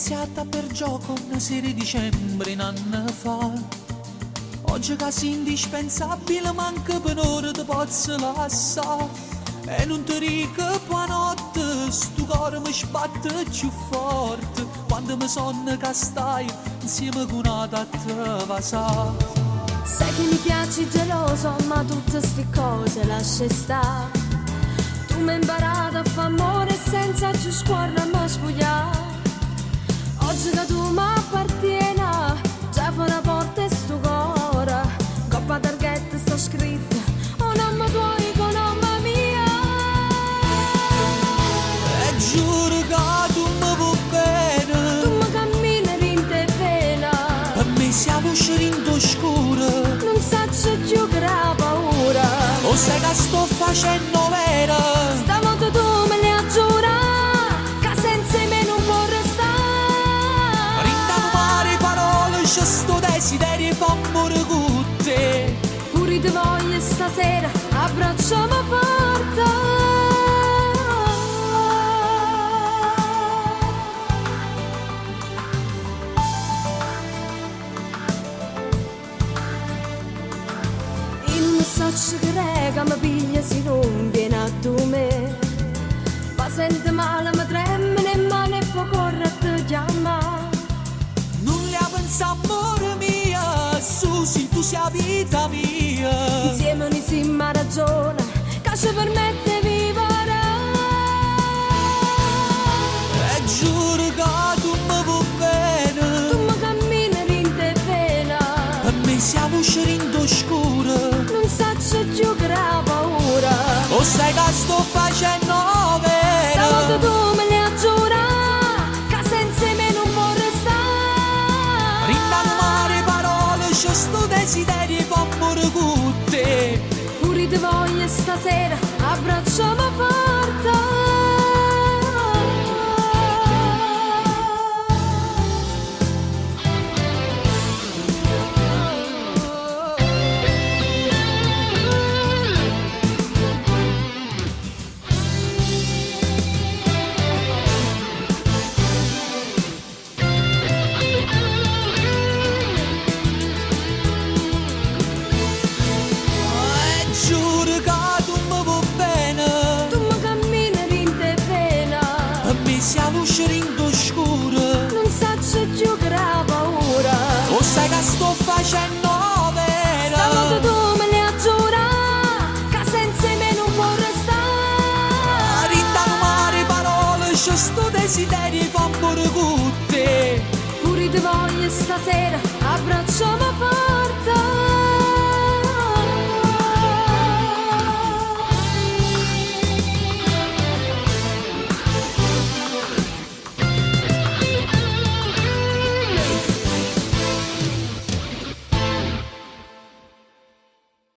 iniziata per gioco una serie di dicembre in anno fa. Oggi che sei indispensabile manca per un'ora ti posso lasciare. E non ti dico buonanotte, sto cuore mi sbatte più forte quando mi sonno che stai insieme con una te va sa. Sai che mi piaci geloso, ma tutte ste cose lascia stare. Tu mi hai imparato a fare amore senza più scuola ma spogliare. Oggi che tu mi appartieni, già fa una porta e sto cuore. Coppa targhetta sta scritta, oh mamma tua con mamma mia. E giuro che tu mi vuoi bene, Tu mi cammini in te vena, per me siamo usciti oscuro. non saccio più che la paura. O sai che sto facendo vera? Stavolta tu me ne hai giurato, che senza me non può restare. Rinnovare parole, c'è sto desiderio fa amore con te. Pure ti voglio stasera, abbracciamo forte. Il messaggio che rega mi piglia se non viene a tu me. Ma sente male, mi tremano in mano e poi corre a te chiamare. Non le ha pensato amore mia, Susi tu sei la vita mia. Insieme un'insieme ragione che ci permette di vivere. E giuro che tu mi vuoi bene, Tu mi cammini in te vena, per me siamo usciti oscuro. non saccio più che la paura. O sai che sto facendo Stavolta vera? tu me ne hai giurato, che senza me non può restare. Rinnovare parole, c'è sto desiderio fa amore con te. Pure ti voglio stasera, abbracciamo forte. E giuro che tu mi vuoi bene, Tu mi cammini in te vena, per me siamo usciti oscuro. non saccio più che la paura. O sai che sto facendo Stavolta vera? tu me ne hai giurato, che senza me non può restare. Rinnovare parole, c'è sto desiderio fa amore con te. Pure ti voglio stasera,